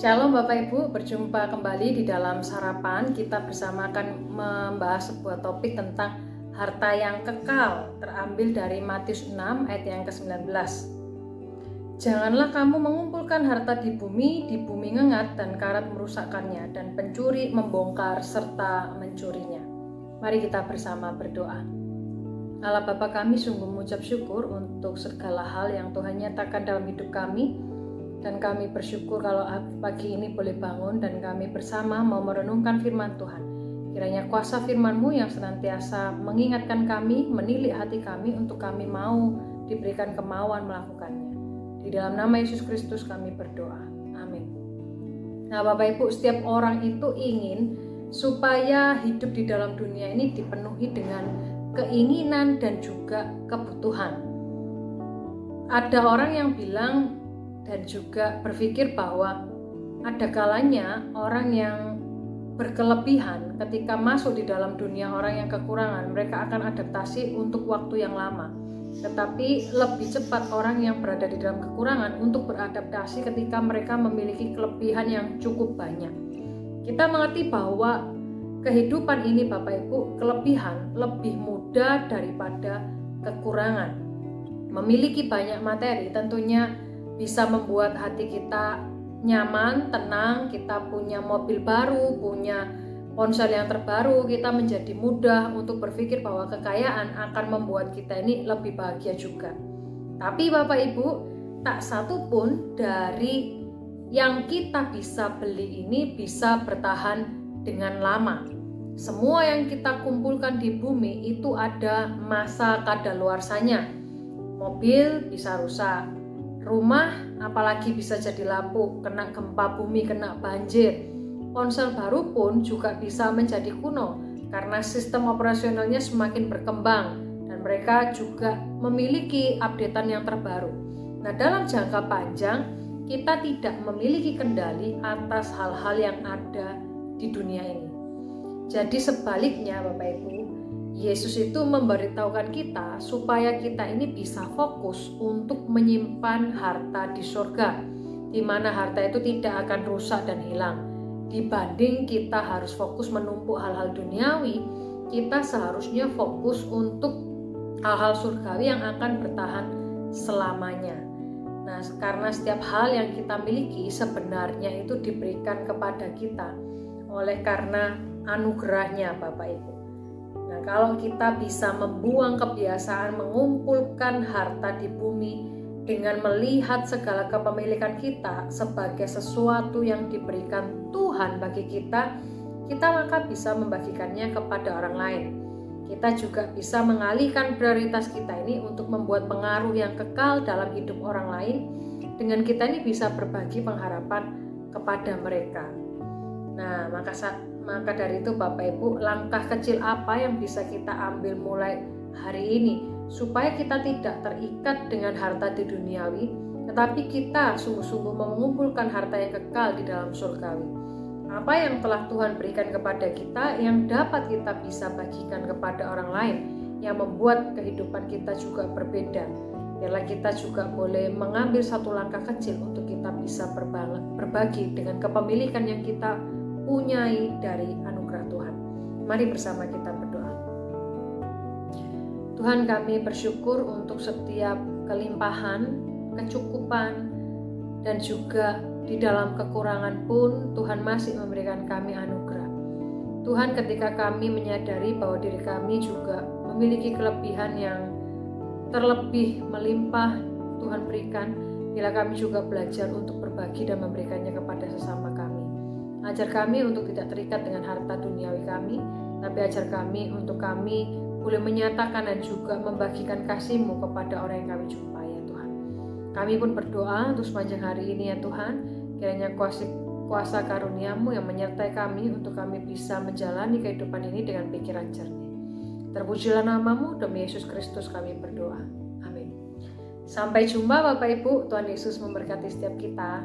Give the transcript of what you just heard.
Shalom Bapak Ibu, berjumpa kembali di dalam sarapan. Kita bersama akan membahas sebuah topik tentang harta yang kekal, terambil dari Matius 6 ayat yang ke-19. Janganlah kamu mengumpulkan harta di bumi ngengat dan karat merusakkannya, dan pencuri membongkar serta mencurinya. Mari kita bersama berdoa. Allah Bapa, kami sungguh mengucap syukur untuk segala hal yang Tuhan nyatakan dalam hidup kami. Dan kami bersyukur kalau pagi ini boleh bangun dan kami bersama mau merenungkan firman Tuhan. Kiranya kuasa firman-Mu yang senantiasa mengingatkan kami, menilik hati kami untuk kami mau diberikan kemauan melakukannya. Di dalam nama Yesus Kristus kami berdoa. Amin. Nah Bapak Ibu, setiap orang itu ingin supaya hidup di dalam dunia ini dipenuhi dengan keinginan dan juga kebutuhan. Ada orang yang bilang dan juga berpikir bahwa ada kalanya orang yang berkelebihan ketika masuk di dalam dunia orang yang kekurangan, mereka akan adaptasi untuk waktu yang lama. Tetapi lebih cepat orang yang berada di dalam kekurangan untuk beradaptasi ketika mereka memiliki kelebihan yang cukup banyak. Kita mengerti bahwa kehidupan ini Bapak Ibu, kelebihan lebih mudah daripada kekurangan. Memiliki banyak materi tentunya bisa membuat hati kita nyaman, tenang, kita punya mobil baru, punya ponsel yang terbaru, kita menjadi mudah untuk berpikir bahwa kekayaan akan membuat kita ini lebih bahagia juga. Tapi Bapak Ibu, tak satu pun dari yang kita bisa beli ini bisa bertahan dengan lama. Semua yang kita kumpulkan di bumi itu ada masa kadaluarsanya. Mobil bisa rusak, rumah apalagi bisa jadi lapuk, kena gempa bumi, kena banjir. Ponsel baru pun juga bisa menjadi kuno karena sistem operasionalnya semakin berkembang dan mereka juga memiliki updatean yang terbaru. Nah, dalam jangka panjang kita tidak memiliki kendali atas hal-hal yang ada di dunia ini. Jadi sebaliknya Bapak Ibu, Yesus itu memberitahukan kita supaya kita ini bisa fokus untuk menyimpan harta di surga, di mana harta itu tidak akan rusak dan hilang. Dibanding kita harus fokus menumpuk hal-hal duniawi, kita seharusnya fokus untuk hal-hal surgawi yang akan bertahan selamanya. Nah, karena setiap hal yang kita miliki sebenarnya itu diberikan kepada kita oleh karena anugerahnya Bapak Ibu. Nah, kalau kita bisa membuang kebiasaan mengumpulkan harta di bumi dengan melihat segala kepemilikan kita sebagai sesuatu yang diberikan Tuhan bagi kita, kita maka bisa membagikannya kepada orang lain. Kita juga bisa mengalihkan prioritas kita ini untuk membuat pengaruh yang kekal dalam hidup orang lain, dengan kita ini bisa berbagi pengharapan kepada mereka. Nah, maka dari itu Bapak Ibu, langkah kecil apa yang bisa kita ambil mulai hari ini supaya kita tidak terikat dengan harta di duniawi, tetapi kita sungguh-sungguh mengumpulkan harta yang kekal di dalam surgawi. Apa yang telah Tuhan berikan kepada kita yang dapat kita bisa bagikan kepada orang lain, yang membuat kehidupan kita juga berbeda. Biarlah kita juga boleh mengambil satu langkah kecil untuk kita bisa berbagi dengan kepemilikan yang kita punyai dari anugerah Tuhan. Mari bersama kita berdoa. Tuhan, kami bersyukur untuk setiap kelimpahan, kecukupan, dan juga di dalam kekurangan pun Tuhan masih memberikan kami anugerah. Tuhan, ketika kami menyadari bahwa diri kami juga memiliki kelebihan yang terlebih melimpah Tuhan berikan, bila kami juga belajar untuk berbagi dan memberikannya kepada sesama kami. Ajar kami untuk tidak terikat dengan harta duniawi kami, tapi ajar kami untuk kami boleh menyatakan dan juga membagikan kasih-Mu kepada orang yang kami jumpai ya Tuhan. Kami pun berdoa untuk sepanjang hari ini ya Tuhan, kiranya kuasa karunia-Mu yang menyertai kami untuk kami bisa menjalani kehidupan ini dengan pikiran jernih. Terpujilah nama-Mu, demi Yesus Kristus kami berdoa. Amin. Sampai jumpa Bapak Ibu, Tuhan Yesus memberkati setiap kita.